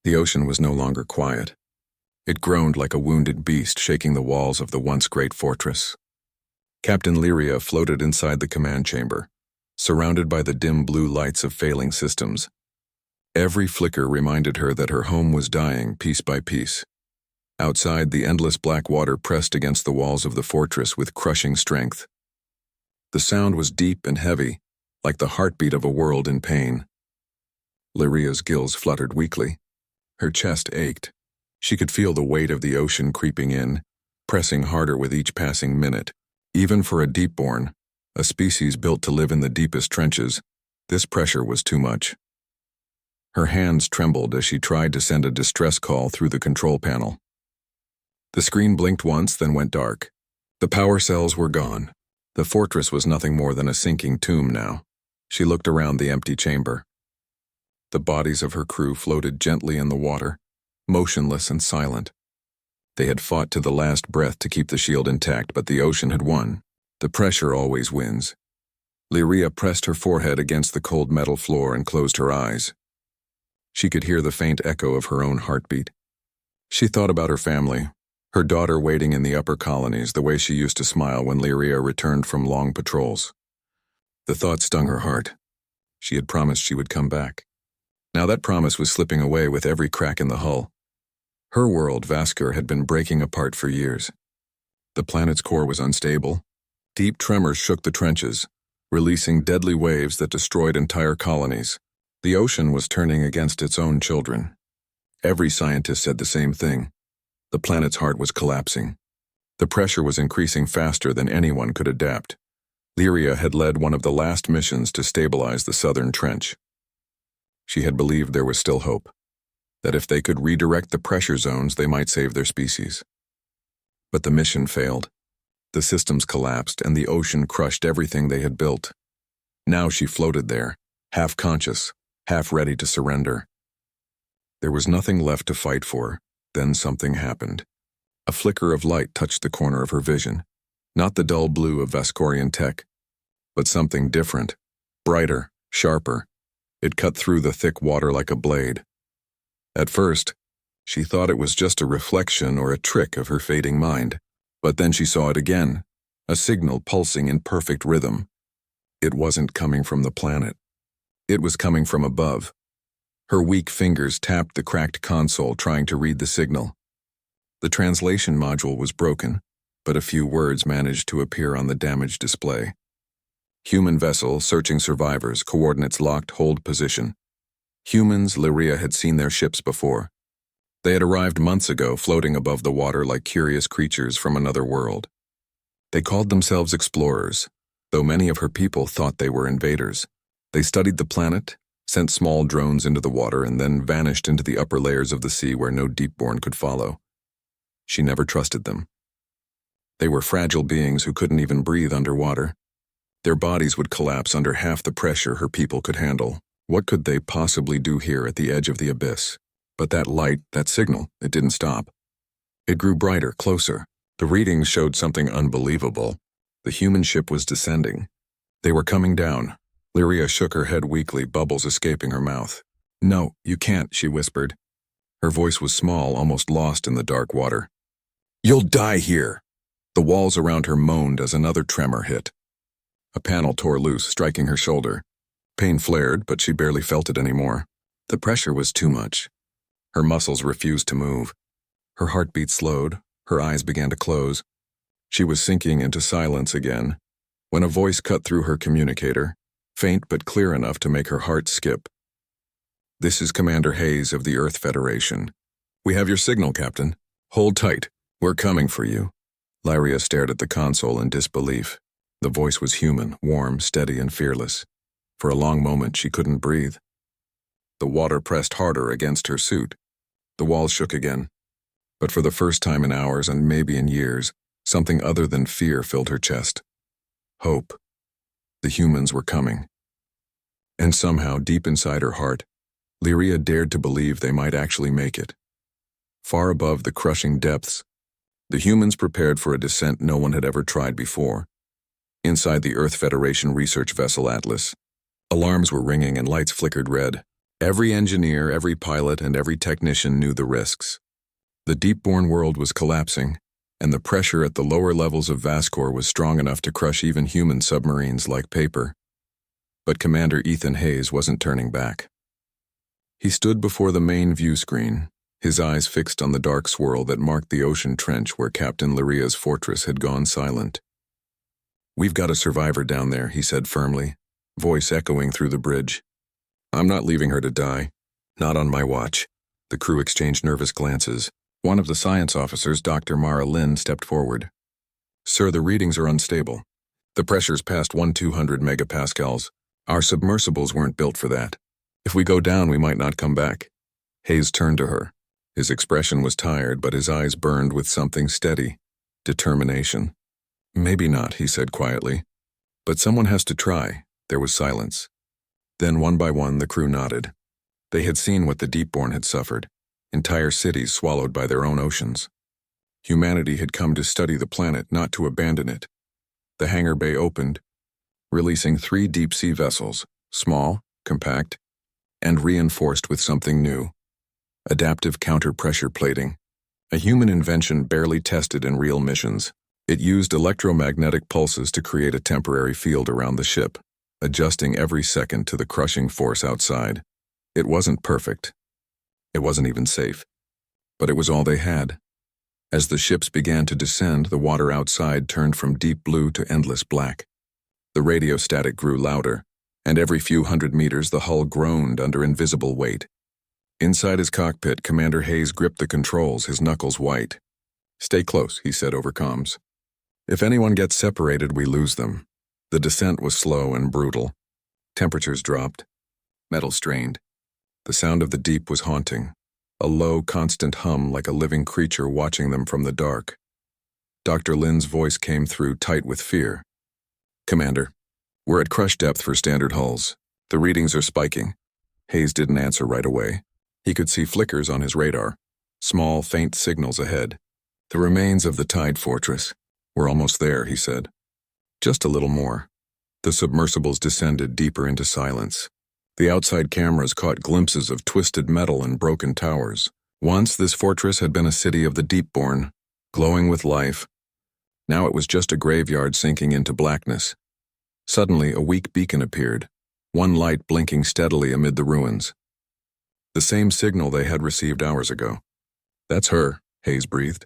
The ocean was no longer quiet. It groaned like a wounded beast, shaking the walls of the once great fortress. Captain Lyria floated inside the command chamber, surrounded by the dim blue lights of failing systems. Every flicker reminded her that her home was dying piece by piece. Outside, the endless black water pressed against the walls of the fortress with crushing strength. The sound was deep and heavy, like the heartbeat of a world in pain. Lyria's gills fluttered weakly. Her chest ached. She could feel the weight of the ocean creeping in, pressing harder with each passing minute. Even for a deep-born, a species built to live in the deepest trenches, this pressure was too much. Her hands trembled as she tried to send a distress call through the control panel. The screen blinked once, then went dark. The power cells were gone. The fortress was nothing more than a sinking tomb now. She looked around the empty chamber. The bodies of her crew floated gently in the water, motionless and silent. They had fought to the last breath to keep the shield intact, but the ocean had won. The pressure always wins. Lyria pressed her forehead against the cold metal floor and closed her eyes. She could hear the faint echo of her own heartbeat. She thought about her family, her daughter waiting in the upper colonies, the way she used to smile when Lyria returned from long patrols. The thought stung her heart. She had promised she would come back. Now that promise was slipping away with every crack in the hull. Her world, Vaskar, had been breaking apart for years. The planet's core was unstable. Deep tremors shook the trenches, releasing deadly waves that destroyed entire colonies. The ocean was turning against its own children. Every scientist said the same thing. The planet's heart was collapsing. The pressure was increasing faster than anyone could adapt. Lyria had led one of the last missions to stabilize the southern trench. She had believed there was still hope, that if they could redirect the pressure zones, they might save their species. But the mission failed. The systems collapsed, and the ocean crushed everything they had built. Now she floated there, half conscious, half ready to surrender. There was nothing left to fight for. Then something happened. A flicker of light touched the corner of her vision. Not the dull blue of Vaskorian tech, but something different, brighter, sharper. It cut through the thick water like a blade. At first, she thought it was just a reflection or a trick of her fading mind. But then she saw it again, a signal pulsing in perfect rhythm. It wasn't coming from the planet. It was coming from above. Her weak fingers tapped the cracked console, trying to read the signal. The translation module was broken, but a few words managed to appear on the damaged display. Human vessel, searching survivors, coordinates locked, hold position. Humans, Lyria had seen their ships before. They had arrived months ago, floating above the water like curious creatures from another world. They called themselves explorers, though many of her people thought they were invaders. They studied the planet, sent small drones into the water, and then vanished into the upper layers of the sea where no deep-born could follow. She never trusted them. They were fragile beings who couldn't even breathe underwater. Their bodies would collapse under half the pressure her people could handle. What could they possibly do here at the edge of the abyss? But that light, that signal, it didn't stop. It grew brighter, closer. The readings showed something unbelievable. The human ship was descending. They were coming down. Lyria shook her head weakly, bubbles escaping her mouth. "No, you can't," she whispered. Her voice was small, almost lost in the dark water. "You'll die here!" The walls around her moaned as another tremor hit. A panel tore loose, striking her shoulder. Pain flared, but she barely felt it anymore. The pressure was too much. Her muscles refused to move. Her heartbeat slowed. Her eyes began to close. She was sinking into silence again, when a voice cut through her communicator, faint but clear enough to make her heart skip. "This is Commander Hayes of the Earth Federation. We have your signal, Captain. Hold tight. We're coming for you." Lyria stared at the console in disbelief. The voice was human, warm, steady, and fearless. For a long moment, she couldn't breathe. The water pressed harder against her suit. The walls shook again. But for the first time in hours, and maybe in years, something other than fear filled her chest. Hope. The humans were coming. And somehow, deep inside her heart, Lyria dared to believe they might actually make it. Far above the crushing depths, the humans prepared for a descent no one had ever tried before. Inside the Earth Federation research vessel Atlas, alarms were ringing and lights flickered red. Every engineer, every pilot, and every technician knew the risks. The deep-borne world was collapsing, and the pressure at the lower levels of Vascor was strong enough to crush even human submarines like paper. But Commander Ethan Hayes wasn't turning back. He stood before the main view screen, his eyes fixed on the dark swirl that marked the ocean trench where Captain Lyria's fortress had gone silent. "We've got a survivor down there," he said firmly, voice echoing through the bridge. "I'm not leaving her to die. Not on my watch." The crew exchanged nervous glances. One of the science officers, Dr. Mara Lynn, stepped forward. "Sir, the readings are unstable. The pressure's past 1200 megapascals. Our submersibles weren't built for that. If we go down, we might not come back." Hayes turned to her. His expression was tired, but his eyes burned with something steady. Determination. "Maybe not," he said quietly. "But someone has to try." There was silence. Then, one by one, the crew nodded. They had seen what the Deepborn had suffered. Entire cities swallowed by their own oceans. Humanity had come to study the planet, not to abandon it. The hangar bay opened, releasing 3 deep-sea vessels, small, compact, and reinforced with something new. Adaptive counter-pressure plating, a human invention barely tested in real missions. It used electromagnetic pulses to create a temporary field around the ship, adjusting every second to the crushing force outside. It wasn't perfect. It wasn't even safe. But it was all they had. As the ships began to descend, the water outside turned from deep blue to endless black. The radio static grew louder, and every few hundred meters the hull groaned under invisible weight. Inside his cockpit, Commander Hayes gripped the controls, his knuckles white. "Stay close," he said over comms. "If anyone gets separated, we lose them." The descent was slow and brutal. Temperatures dropped. Metal strained. The sound of the deep was haunting, a low, constant hum like a living creature watching them from the dark. Dr. Lynn's voice came through, tight with fear. "Commander, we're at crush depth for standard hulls. The readings are spiking." Hayes didn't answer right away. He could see flickers on his radar, small, faint signals ahead. "The remains of the Tide Fortress. We're almost there," he said. "Just a little more." The submersibles descended deeper into silence. The outside cameras caught glimpses of twisted metal and broken towers. Once this fortress had been a city of the Deepborn, glowing with life. Now it was just a graveyard sinking into blackness. Suddenly, a weak beacon appeared, one light blinking steadily amid the ruins. The same signal they had received hours ago. "That's her," Hayes breathed.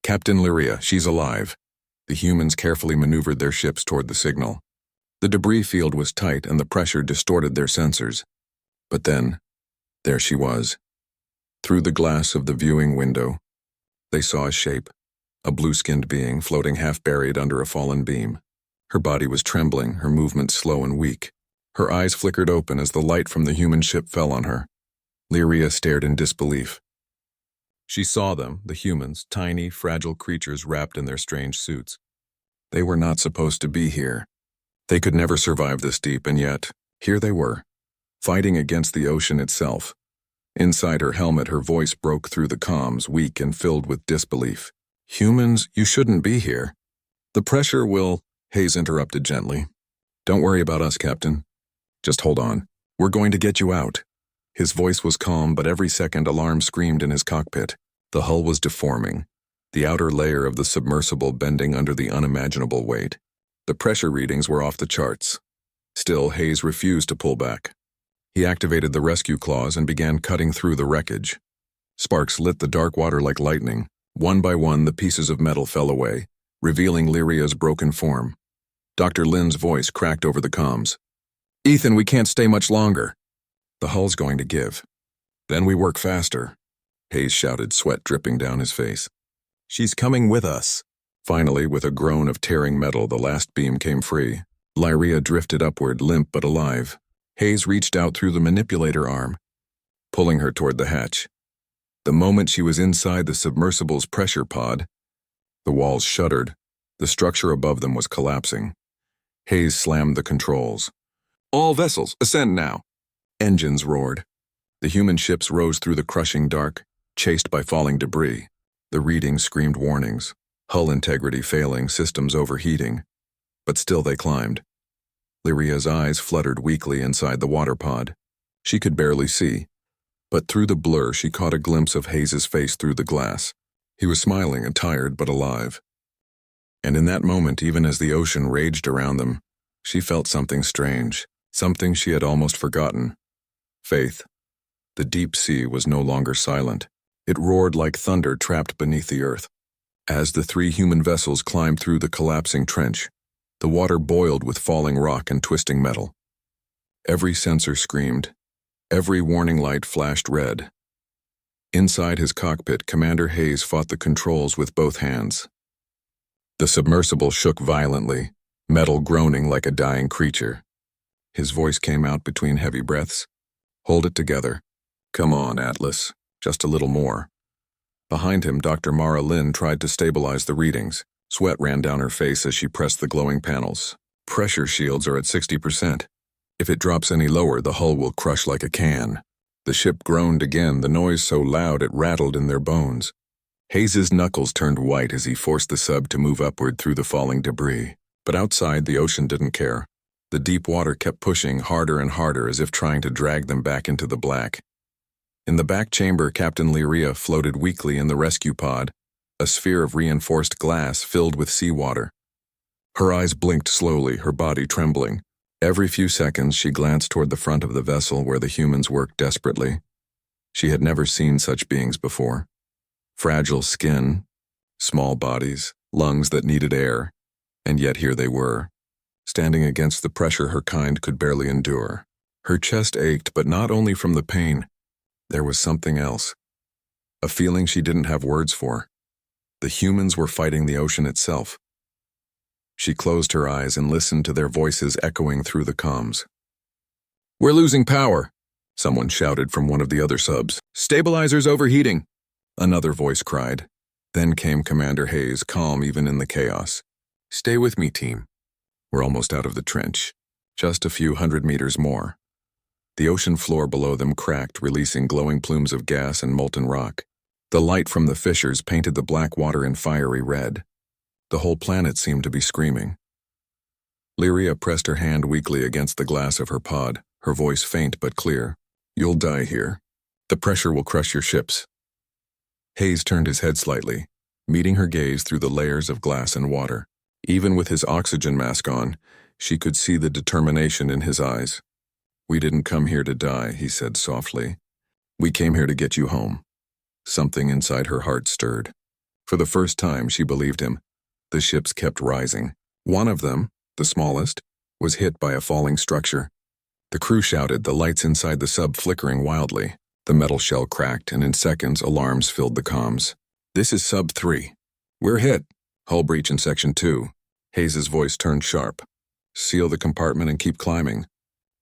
"Captain Lyria, she's alive." The humans carefully maneuvered their ships toward the signal. The debris field was tight and the pressure distorted their sensors. But then, there she was. Through the glass of the viewing window, they saw a shape, a blue-skinned being floating half-buried under a fallen beam. Her body was trembling, her movements slow and weak. Her eyes flickered open as the light from the human ship fell on her. Lyria stared in disbelief. She saw them, the humans, tiny, fragile creatures wrapped in their strange suits. They were not supposed to be here. They could never survive this deep, and yet, here they were, fighting against the ocean itself. Inside her helmet, her voice broke through the comms, weak and filled with disbelief. "Humans, you shouldn't be here. The pressure will..." Hayes interrupted gently. "Don't worry about us, Captain. Just hold on. We're going to get you out." His voice was calm, but every second alarm screamed in his cockpit. The hull was deforming, the outer layer of the submersible bending under the unimaginable weight. The pressure readings were off the charts. Still, Hayes refused to pull back. He activated the rescue clause and began cutting through the wreckage. Sparks lit the dark water like lightning. One by one, the pieces of metal fell away, revealing Lyria's broken form. Dr. Lynn's voice cracked over the comms. "Ethan, we can't stay much longer." "The hull's going to give. Then we work faster," Hayes shouted, sweat dripping down his face. "She's coming with us." Finally, with a groan of tearing metal, the last beam came free. Lyria drifted upward, limp but alive. Hayes reached out through the manipulator arm, pulling her toward the hatch. The moment she was inside the submersible's pressure pod, the walls shuddered. The structure above them was collapsing. Hayes slammed the controls. "All vessels, ascend now." Engines roared. The human ships rose through the crushing dark, chased by falling debris. The readings screamed warnings. Hull integrity failing, systems overheating. But still they climbed. Lyria's eyes fluttered weakly inside the water pod. She could barely see, but through the blur she caught a glimpse of Hayes's face through the glass. He was smiling and tired but alive. And in that moment, even as the ocean raged around them, she felt something strange, something she had almost forgotten. Faith. The deep sea was no longer silent. It roared like thunder trapped beneath the earth. As the 3 human vessels climbed through the collapsing trench, the water boiled with falling rock and twisting metal. Every sensor screamed. Every warning light flashed red. Inside his cockpit, Commander Hayes fought the controls with both hands. The submersible shook violently, metal groaning like a dying creature. His voice came out between heavy breaths. "Hold it together. Come on, Atlas. Just a little more." Behind him, Dr. Mara Lynn tried to stabilize the readings. Sweat ran down her face as she pressed the glowing panels. "Pressure shields are at 60%. If it drops any lower, the hull will crush like a can." The ship groaned again, the noise so loud it rattled in their bones. Hayes's knuckles turned white as he forced the sub to move upward through the falling debris. But outside, the ocean didn't care. The deep water kept pushing harder and harder as if trying to drag them back into the black. In the back chamber, Captain Lyria floated weakly in the rescue pod, a sphere of reinforced glass filled with seawater. Her eyes blinked slowly, her body trembling. Every few seconds, she glanced toward the front of the vessel where the humans worked desperately. She had never seen such beings before. Fragile skin, small bodies, lungs that needed air, and yet here they were, standing against the pressure her kind could barely endure. Her chest ached, but not only from the pain. There was something else, a feeling she didn't have words for. The humans were fighting the ocean itself. She closed her eyes and listened to their voices echoing through the comms. "We're losing power," someone shouted from one of the other subs. "Stabilizers overheating," another voice cried. Then came Commander Hayes, calm even in the chaos. "Stay with me, team. We're almost out of the trench. Just a few 100 meters more." The ocean floor below them cracked, releasing glowing plumes of gas and molten rock. The light from the fissures painted the black water in fiery red. The whole planet seemed to be screaming. Lyria pressed her hand weakly against the glass of her pod, her voice faint but clear. "You'll die here. The pressure will crush your ships." Hayes turned his head slightly, meeting her gaze through the layers of glass and water. Even with his oxygen mask on, she could see the determination in his eyes. "We didn't come here to die," he said softly. "We came here to get you home." Something inside her heart stirred. For the first time, she believed him. The ships kept rising. One of them, the smallest, was hit by a falling structure. The crew shouted, the lights inside the sub flickering wildly. The metal shell cracked, and in seconds, alarms filled the comms. "This is Sub 3. We're hit. Hull breach in Section 2. Hayes's voice turned sharp. "Seal the compartment and keep climbing."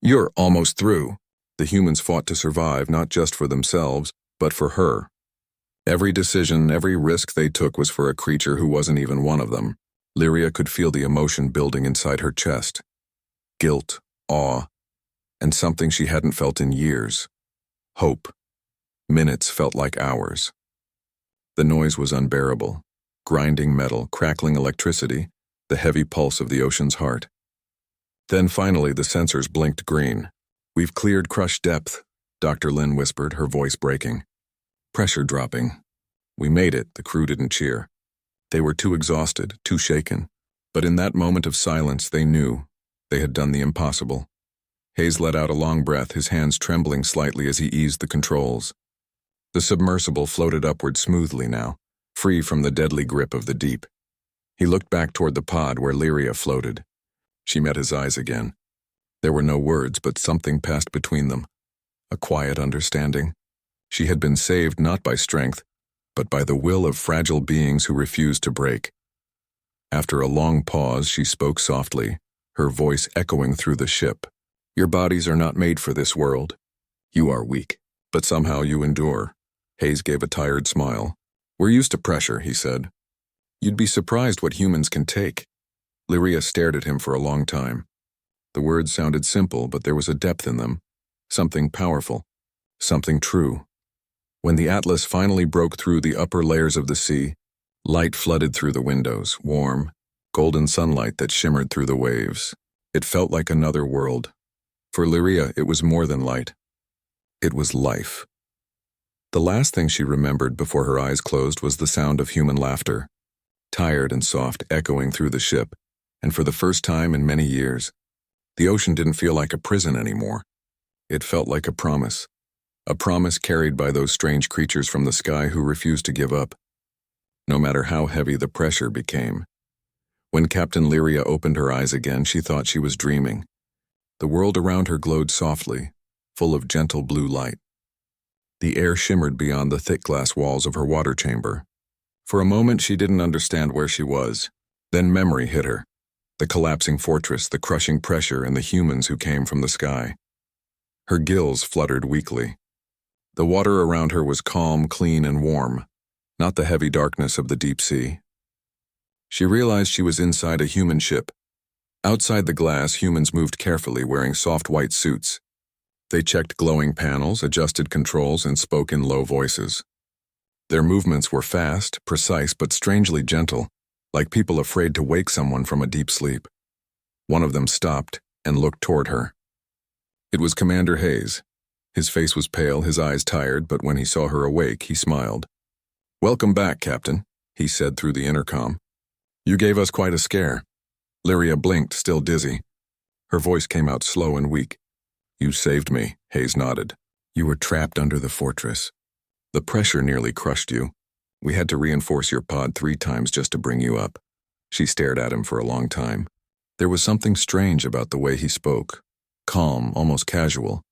"You're almost through." The humans fought to survive, not just for themselves, but for her. Every decision, every risk they took was for a creature who wasn't even one of them. Lyria could feel the emotion building inside her chest. Guilt, awe, and something she hadn't felt in years. Hope. Minutes felt like hours. The noise was unbearable. Grinding metal, crackling electricity, the heavy pulse of the ocean's heart. Then finally the sensors blinked green. "We've cleared crush depth," Dr. Lynn whispered, her voice breaking. "Pressure dropping." "We made it," the crew didn't cheer. They were too exhausted, too shaken. But in that moment of silence, they knew they had done the impossible. Hayes let out a long breath, his hands trembling slightly as he eased the controls. The submersible floated upward smoothly now, free from the deadly grip of the deep. He looked back toward the pod where Lyria floated. She met his eyes again. There were no words, but something passed between them. A quiet understanding. She had been saved not by strength, but by the will of fragile beings who refused to break. After a long pause, she spoke softly, her voice echoing through the ship. "Your bodies are not made for this world. You are weak, but somehow you endure." Hayes gave a tired smile. "We're used to pressure," he said. "You'd be surprised what humans can take." Lyria stared at him for a long time. The words sounded simple, but there was a depth in them. Something powerful. Something true. When the Atlas finally broke through the upper layers of the sea, light flooded through the windows, warm, golden sunlight that shimmered through the waves. It felt like another world. For Lyria, it was more than light. It was life. The last thing she remembered before her eyes closed was the sound of human laughter, tired and soft, echoing through the ship, and for the first time in many years, the ocean didn't feel like a prison anymore. It felt like a promise carried by those strange creatures from the sky who refused to give up, no matter how heavy the pressure became. When Captain Lyria opened her eyes again, she thought she was dreaming. The world around her glowed softly, full of gentle blue light. The air shimmered beyond the thick glass walls of her water chamber. For a moment she didn't understand where she was. Then memory hit her. The collapsing fortress, the crushing pressure, and the humans who came from the sky. Her gills fluttered weakly. The water around her was calm, clean, and warm, not the heavy darkness of the deep sea. She realized she was inside a human ship. Outside the glass, humans moved carefully, wearing soft white suits. They checked glowing panels, adjusted controls, and spoke in low voices. Their movements were fast, precise, but strangely gentle, like people afraid to wake someone from a deep sleep. One of them stopped and looked toward her. It was Commander Hayes. His face was pale, his eyes tired, but when he saw her awake, he smiled. "Welcome back, Captain," he said through the intercom. "You gave us quite a scare." Lyria blinked, still dizzy. Her voice came out slow and weak. "You saved me," Hayes nodded. "You were trapped under the fortress. The pressure nearly crushed you. We had to reinforce your pod 3 times just to bring you up." She stared at him for a long time. There was something strange about the way he spoke. Calm, almost casual,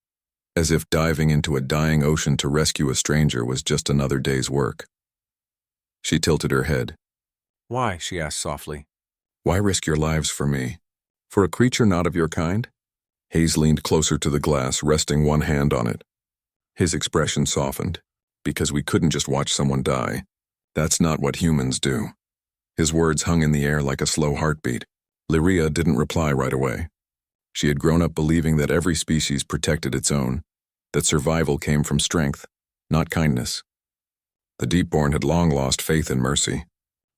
as if diving into a dying ocean to rescue a stranger was just another day's work. She tilted her head. "Why?" she asked softly. "Why risk your lives for me? For a creature not of your kind?" Hayes leaned closer to the glass, resting one hand on it. His expression softened. "Because we couldn't just watch someone die. That's not what humans do." His words hung in the air like a slow heartbeat. Lyria didn't reply right away. She had grown up believing that every species protected its own, that survival came from strength, not kindness. The Deepborn had long lost faith in mercy.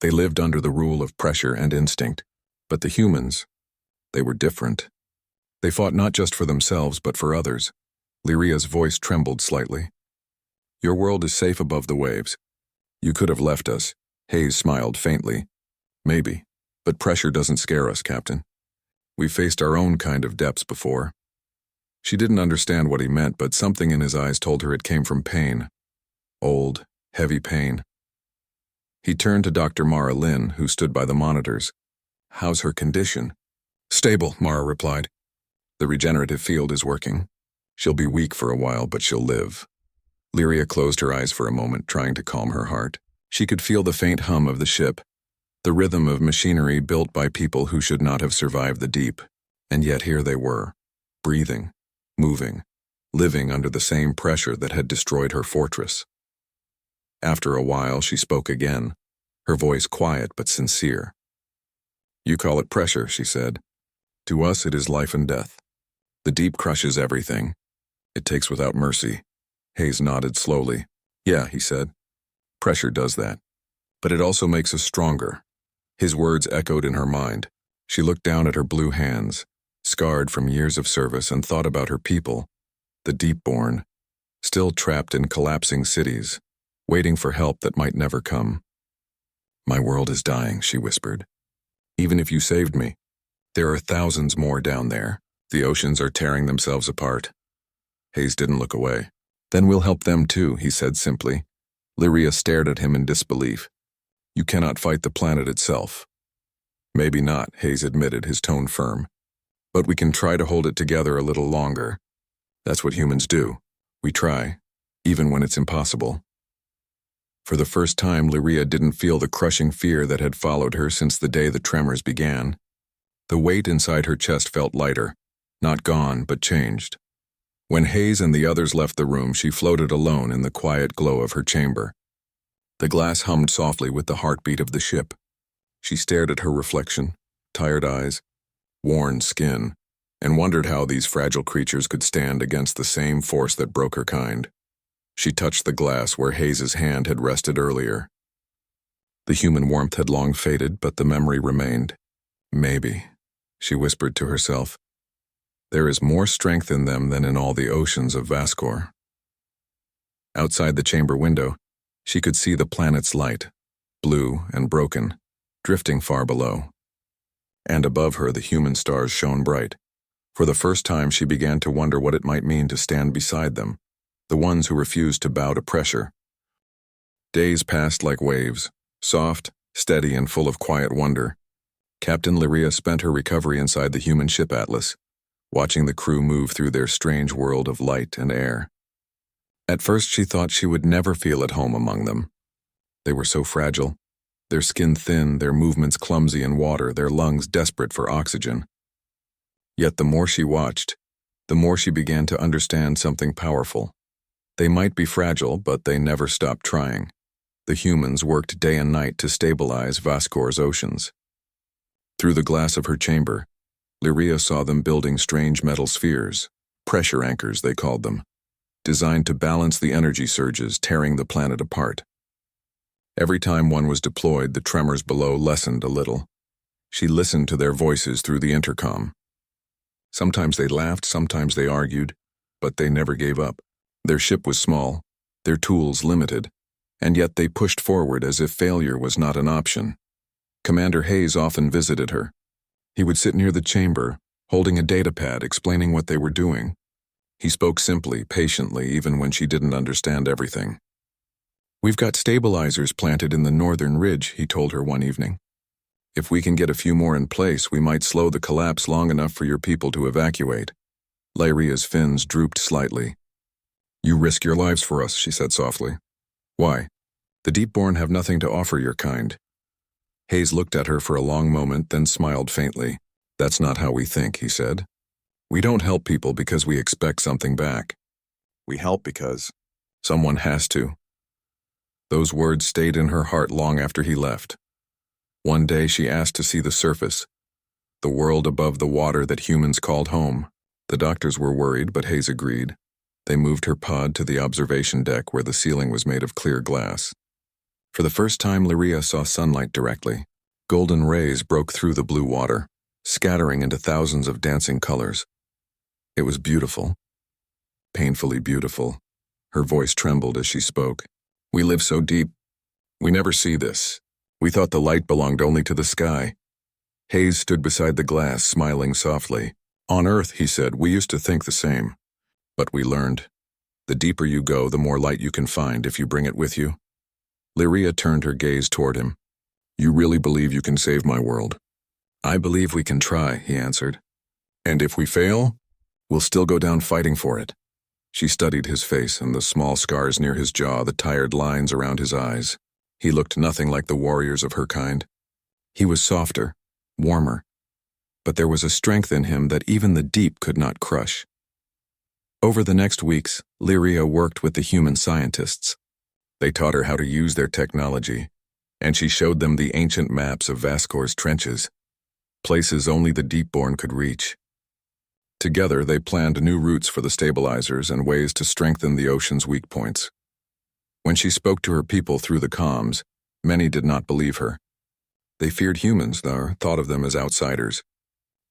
They lived under the rule of pressure and instinct. But the humans, they were different. They fought not just for themselves, but for others. Lyria's voice trembled slightly. "Your world is safe above the waves. You could have left us." Hayes smiled faintly. "Maybe, but pressure doesn't scare us, Captain. We've faced our own kind of depths before." She didn't understand what he meant, but something in his eyes told her it came from pain. Old, heavy pain. He turned to Dr. Mara Lynn, who stood by the monitors. "How's her condition?" "Stable," Mara replied. "The regenerative field is working. She'll be weak for a while, but she'll live." Lyria closed her eyes for a moment, trying to calm her heart. She could feel the faint hum of the ship, the rhythm of machinery built by people who should not have survived the deep. And yet here they were, breathing, moving, living under the same pressure that had destroyed her fortress. After a while, she spoke again, her voice quiet but sincere. "You call it pressure," she said. "To us, it is life and death. The deep crushes everything. It takes without mercy." Hayes nodded slowly. "Yeah," he said. "Pressure does that. But it also makes us stronger." His words echoed in her mind. She looked down at her blue hands, scarred from years of service, and thought about her people, the Deepborn, still trapped in collapsing cities, waiting for help that might never come. "My world is dying," she whispered. "Even if you saved me, there are thousands more down there. The oceans are tearing themselves apart." Hayes didn't look away. "Then we'll help them too," he said simply. Lyria stared at him in disbelief. "You cannot fight the planet itself." "Maybe not," Hayes admitted, his tone firm. "But we can try to hold it together a little longer. That's what humans do. We try, even when it's impossible." For the first time, Lyria didn't feel the crushing fear that had followed her since the day the tremors began. The weight inside her chest felt lighter, not gone, but changed. When Hayes and the others left the room, she floated alone in the quiet glow of her chamber. The glass hummed softly with the heartbeat of the ship. She stared at her reflection, tired eyes, worn skin, and wondered how these fragile creatures could stand against the same force that broke her kind. She touched the glass where Hayes's hand had rested earlier. The human warmth had long faded, but the memory remained. "Maybe," she whispered to herself. "There is more strength in them than in all the oceans of Vascor." Outside the chamber window, she could see the planet's light, blue and broken, drifting far below. And above her the human stars shone bright. For the first time she began to wonder what it might mean to stand beside them, the ones who refused to bow to pressure. Days passed like waves, soft, steady, and full of quiet wonder. Captain Lyria spent her recovery inside the human ship Atlas, watching the crew move through their strange world of light and air. At first she thought she would never feel at home among them. They were so fragile, their skin thin, their movements clumsy in water, their lungs desperate for oxygen. Yet the more she watched, the more she began to understand something powerful. They might be fragile, but they never stopped trying. The humans worked day and night to stabilize Vascor's oceans. Through the glass of her chamber, Lyria saw them building strange metal spheres, pressure anchors they called them, designed to balance the energy surges tearing the planet apart. Every time one was deployed, the tremors below lessened a little. She listened to their voices through the intercom. Sometimes they laughed, sometimes they argued, but they never gave up. Their ship was small, their tools limited, and yet they pushed forward as if failure was not an option. Commander Hayes often visited her. He would sit near the chamber, holding a datapad explaining what they were doing. He spoke simply, patiently, even when she didn't understand everything. "We've got stabilizers planted in the northern ridge," he told her one evening. "If we can get a few more in place, we might slow the collapse long enough for your people to evacuate." Lyria's fins drooped slightly. "You risk your lives for us," she said softly. "Why? The Deepborn have nothing to offer your kind." Hayes looked at her for a long moment, then smiled faintly. "That's not how we think," he said. "We don't help people because we expect something back. We help because someone has to." Those words stayed in her heart long after he left. One day she asked to see the surface, the world above the water that humans called home. The doctors were worried, but Hayes agreed. They moved her pod to the observation deck where the ceiling was made of clear glass. For the first time, Lyria saw sunlight directly. Golden rays broke through the blue water, scattering into thousands of dancing colors. It was beautiful. Painfully beautiful. Her voice trembled as she spoke. "We live so deep. We never see this. We thought the light belonged only to the sky." Hayes stood beside the glass, smiling softly. "On Earth," he said, "we used to think the same. But we learned. The deeper you go, the more light you can find if you bring it with you." Lyria turned her gaze toward him. "You really believe you can save my world?" "I believe we can try," he answered. "And if we fail, we'll still go down fighting for it." She studied his face and the small scars near his jaw, the tired lines around his eyes. He looked nothing like the warriors of her kind. He was softer, warmer, but there was a strength in him that even the deep could not crush. Over the next weeks, Lyria worked with the human scientists. They taught her how to use their technology, and she showed them the ancient maps of Vascor's trenches, places only the Deepborn could reach. Together, they planned new routes for the stabilizers and ways to strengthen the ocean's weak points. When she spoke to her people through the comms, many did not believe her. They feared humans, or thought of them as outsiders.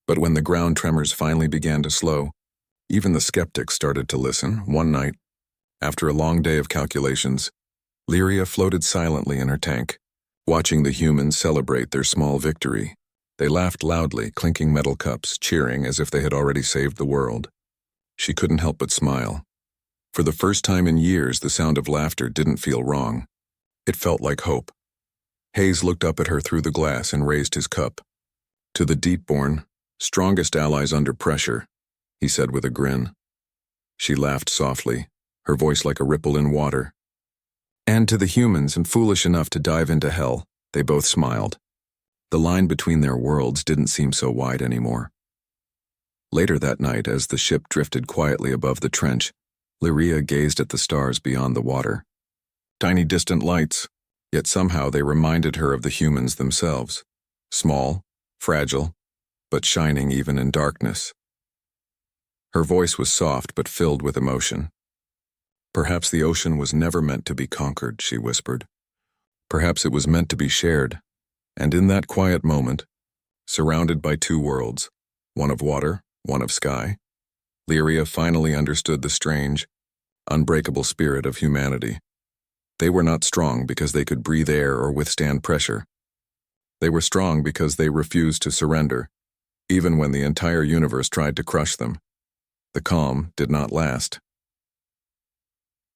But when the ground tremors finally began to slow, even the skeptics started to listen. One night, after a long day of calculations, Lyria floated silently in her tank, watching the humans celebrate their small victory. They laughed loudly, clinking metal cups, cheering as if they had already saved the world. She couldn't help but smile. For the first time in years, the sound of laughter didn't feel wrong. It felt like hope. Hayes looked up at her through the glass and raised his cup. "To the Deepborn, strongest allies under pressure," he said with a grin. She laughed softly, her voice like a ripple in water. "And to the humans and foolish enough to dive into hell," they both smiled. The line between their worlds didn't seem so wide anymore. Later that night, as the ship drifted quietly above the trench, Lyria gazed at the stars beyond the water. Tiny distant lights, yet somehow they reminded her of the humans themselves. Small, fragile, but shining even in darkness. Her voice was soft but filled with emotion. "Perhaps the ocean was never meant to be conquered," she whispered. "Perhaps it was meant to be shared." And in that quiet moment, surrounded by two worlds, one of water, one of sky, Lyria finally understood the strange, unbreakable spirit of humanity. They were not strong because they could breathe air or withstand pressure. They were strong because they refused to surrender, even when the entire universe tried to crush them. The calm did not last.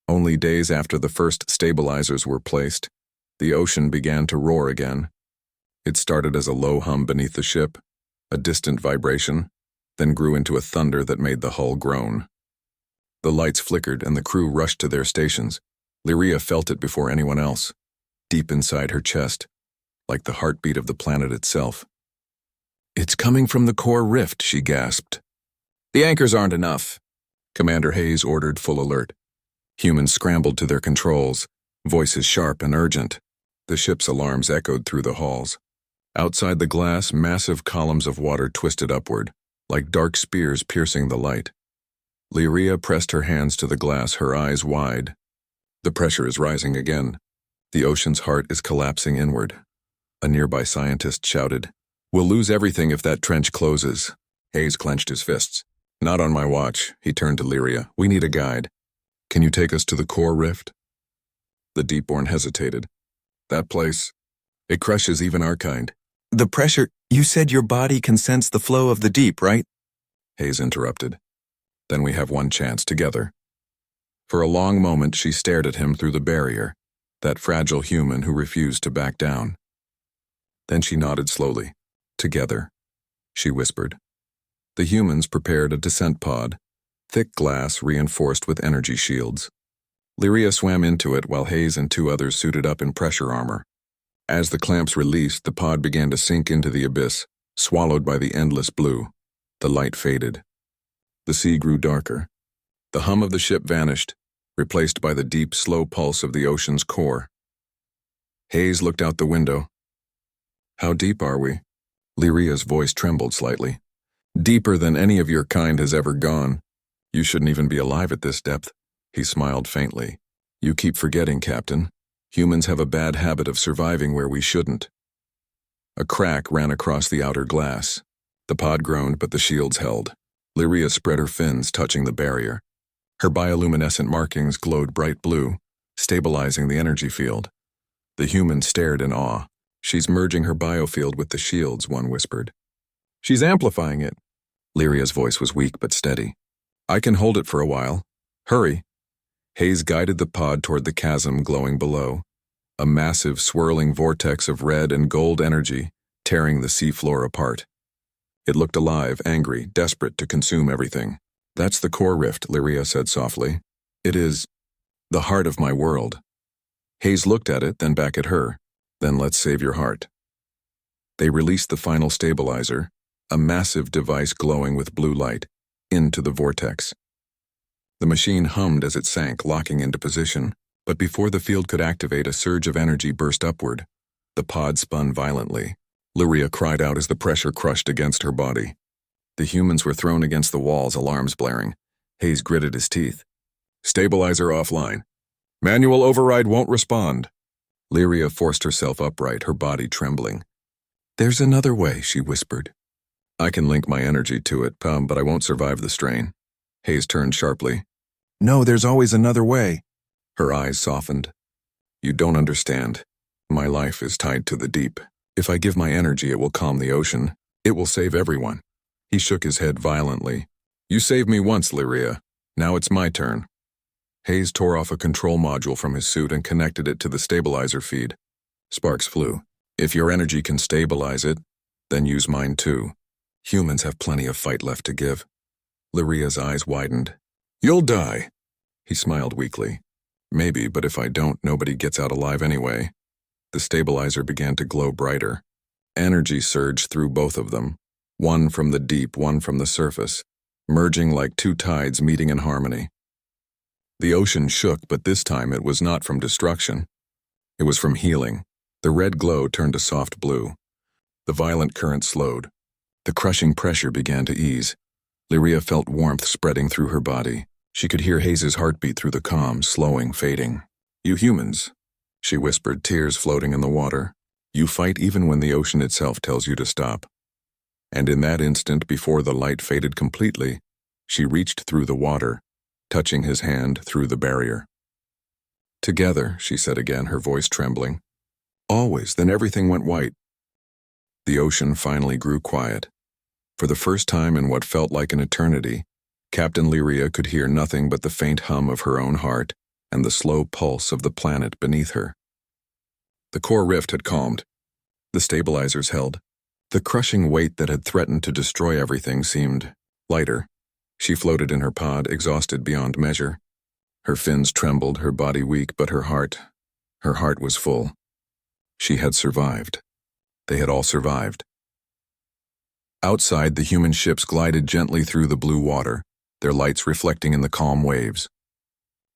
Only days after the first stabilizers were placed, the ocean began to roar again. It started as a low hum beneath the ship, a distant vibration, then grew into a thunder that made the hull groan. The lights flickered and the crew rushed to their stations. Lyria felt it before anyone else, deep inside her chest, like the heartbeat of the planet itself. "It's coming from the core rift," she gasped. "The anchors aren't enough," Commander Hayes ordered, full alert. Humans scrambled to their controls, voices sharp and urgent. The ship's alarms echoed through the halls. Outside the glass, massive columns of water twisted upward, like dark spears piercing the light. Lyria pressed her hands to the glass, her eyes wide. The pressure is rising again. The ocean's heart is collapsing inward. A nearby scientist shouted, "We'll lose everything if that trench closes." Hayes clenched his fists. "Not on my watch." He turned to Lyria. "We need a guide. Can you take us to the core rift?" The Deepborn hesitated. "That place, it crushes even our kind." "The pressure, you said your body can sense the flow of the deep, right?" Hayes interrupted. "Then we have one chance together." For a long moment she stared at him through the barrier, that fragile human who refused to back down. Then she nodded slowly. "Together," she whispered. The humans prepared a descent pod, thick glass reinforced with energy shields. Lyria swam into it while Hayes and two others suited up in pressure armor. As the clamps released, the pod began to sink into the abyss, swallowed by the endless blue. The light faded. The sea grew darker. The hum of the ship vanished, replaced by the deep, slow pulse of the ocean's core. Hayes looked out the window. "How deep are we?" Lyria's voice trembled slightly. "Deeper than any of your kind has ever gone. You shouldn't even be alive at this depth." He smiled faintly. "You keep forgetting, Captain. Humans have a bad habit of surviving where we shouldn't." A crack ran across the outer glass. The pod groaned, but the shields held. Lyria spread her fins, touching the barrier. Her bioluminescent markings glowed bright blue, stabilizing the energy field. The humans stared in awe. "She's merging her biofield with the shields," one whispered. "She's amplifying it." Lyria's voice was weak but steady. "I can hold it for a while. Hurry." Hayes guided the pod toward the chasm glowing below, a massive swirling vortex of red and gold energy tearing the seafloor apart. It looked alive, angry, desperate to consume everything. "That's the core rift," Lyria said softly. "It is the heart of my world." Hayes looked at it, then back at her. "Then let's save your heart." They released the final stabilizer, a massive device glowing with blue light, into the vortex. The machine hummed as it sank, locking into position, but before the field could activate, a surge of energy burst upward. The pod spun violently. Lyria cried out as the pressure crushed against her body. The humans were thrown against the walls, alarms blaring. Hayes gritted his teeth. "Stabilizer offline. Manual override won't respond." Lyria forced herself upright, her body trembling. "There's another way," she whispered. "I can link my energy to it, but I won't survive the strain." Hayes turned sharply. "No, there's always another way." Her eyes softened. "You don't understand. My life is tied to the deep. If I give my energy, it will calm the ocean. It will save everyone." He shook his head violently. "You saved me once, Lyria. Now it's my turn." Hayes tore off a control module from his suit and connected it to the stabilizer feed. Sparks flew. "If your energy can stabilize it, then use mine too. Humans have plenty of fight left to give." Lyria's eyes widened. "You'll die." He smiled weakly. "Maybe, but if I don't, nobody gets out alive anyway." The stabilizer began to glow brighter. Energy surged through both of them, one from the deep, one from the surface, merging like two tides meeting in harmony. The ocean shook, but this time it was not from destruction. It was from healing. The red glow turned to soft blue. The violent current slowed. The crushing pressure began to ease. Lyria felt warmth spreading through her body. She could hear Hayes' heartbeat through the calm, slowing, fading. "You humans," she whispered, tears floating in the water. "You fight even when the ocean itself tells you to stop." And in that instant, before the light faded completely, she reached through the water, touching his hand through the barrier. "Together," she said again, her voice trembling. "Always." Then everything went white. The ocean finally grew quiet. For the first time in what felt like an eternity, Captain Lyria could hear nothing but the faint hum of her own heart and the slow pulse of the planet beneath her. The core rift had calmed. The stabilizers held. The crushing weight that had threatened to destroy everything seemed lighter. She floated in her pod, exhausted beyond measure. Her fins trembled, her body weak, but her heart was full. She had survived. They had all survived. Outside, the human ships glided gently through the blue water, their lights reflecting in the calm waves.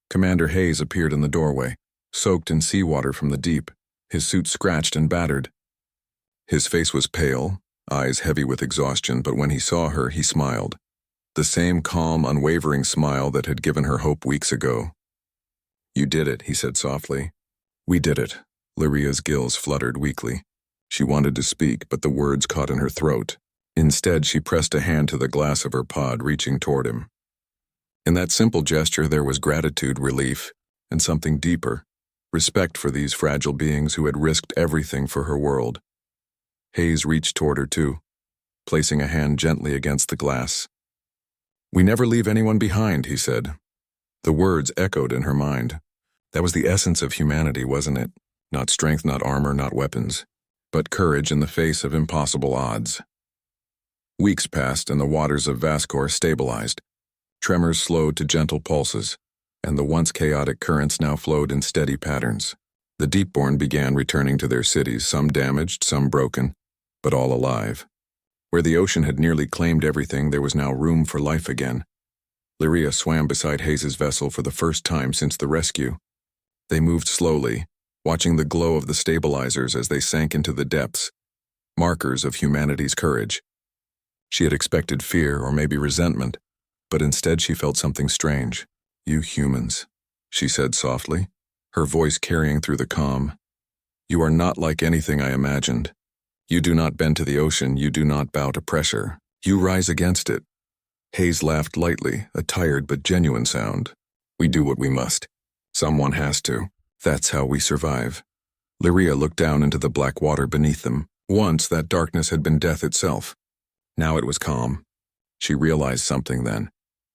Commander Hayes appeared in the doorway, soaked in seawater from the deep, his suit scratched and battered. His face was pale, eyes heavy with exhaustion, but when he saw her, he smiled. The same calm, unwavering smile that had given her hope weeks ago. "You did it," he said softly. "We did it." Lyria's gills fluttered weakly. She wanted to speak, but the words caught in her throat. Instead, she pressed a hand to the glass of her pod, reaching toward him. In that simple gesture, there was gratitude, relief, and something deeper, respect for these fragile beings who had risked everything for her world. Hayes reached toward her too, placing a hand gently against the glass. "We never leave anyone behind," he said. The words echoed in her mind. That was the essence of humanity, wasn't it? Not strength, not armor, not weapons, but courage in the face of impossible odds. Weeks passed and the waters of Vascor stabilized. Tremors slowed to gentle pulses, and the once chaotic currents now flowed in steady patterns. The Deepborn began returning to their cities, some damaged, some broken, but all alive. Where the ocean had nearly claimed everything, there was now room for life again. Lyria swam beside Hayes' vessel for the first time since the rescue. They moved slowly, watching the glow of the stabilizers as they sank into the depths, markers of humanity's courage. She had expected fear or maybe resentment, but instead she felt something strange. "You humans," she said softly, her voice carrying through the calm. "You are not like anything I imagined. You do not bend to the ocean, you do not bow to pressure. You rise against it." Hayes laughed lightly, a tired but genuine sound. "We do what we must. Someone has to. That's how we survive." Lyria looked down into the black water beneath them. Once that darkness had been death itself. Now it was calm. She realized something then.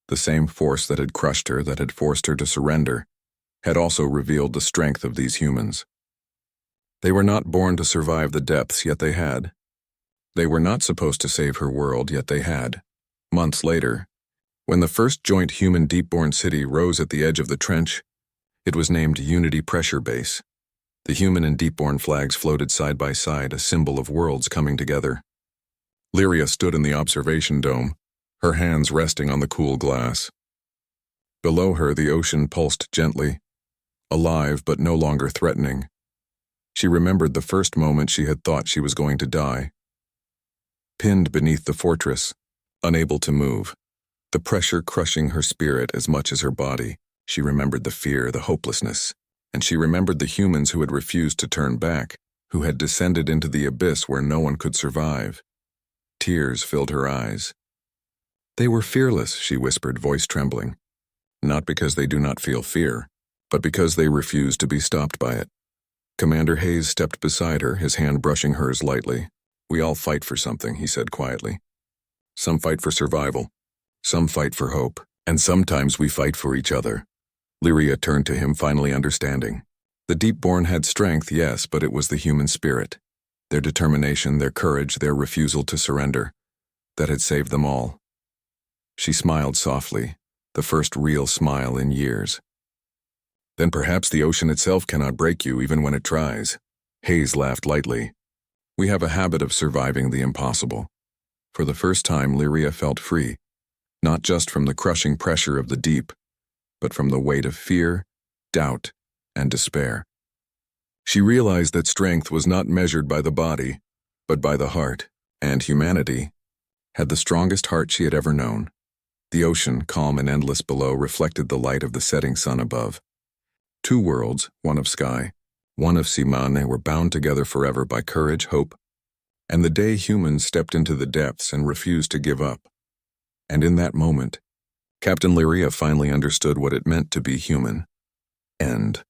The same force that had crushed her, that had forced her to surrender, had also revealed the strength of these humans. They were not born to survive the depths, yet they had. They were not supposed to save her world, yet they had. Months later, when the first joint human Deepborn city rose at the edge of the trench, it was named Unity Pressure Base. The human and Deepborn flags floated side by side, a symbol of worlds coming together. Lyria stood in the observation dome, her hands resting on the cool glass. Below her, the ocean pulsed gently, alive but no longer threatening. She remembered the first moment she had thought she was going to die. Pinned beneath the fortress, unable to move, the pressure crushing her spirit as much as her body, she remembered the fear, the hopelessness, and she remembered the humans who had refused to turn back, who had descended into the abyss where no one could survive. Tears filled her eyes. "They were fearless," she whispered, voice trembling. "Not because they do not feel fear, but because they refuse to be stopped by it." Commander Hayes stepped beside her, his hand brushing hers lightly. "We all fight for something," he said quietly. "Some fight for survival, some fight for hope, and sometimes we fight for each other." Lyria turned to him, finally understanding. The Deepborn had strength, yes, but it was the human spirit, their determination, their courage, their refusal to surrender, that had saved them all. She smiled softly, the first real smile in years. "Then perhaps the ocean itself cannot break you even when it tries." Hayes laughed lightly. "We have a habit of surviving the impossible." For the first time, Lyria felt free, not just from the crushing pressure of the deep, but from the weight of fear, doubt, and despair. She realized that strength was not measured by the body, but by the heart, and humanity had the strongest heart she had ever known. The ocean, calm and endless below, reflected the light of the setting sun above. Two worlds, one of sky, one of Simane, were bound together forever by courage, hope, and the day humans stepped into the depths and refused to give up. And in that moment, Captain Lyria finally understood what it meant to be human. End.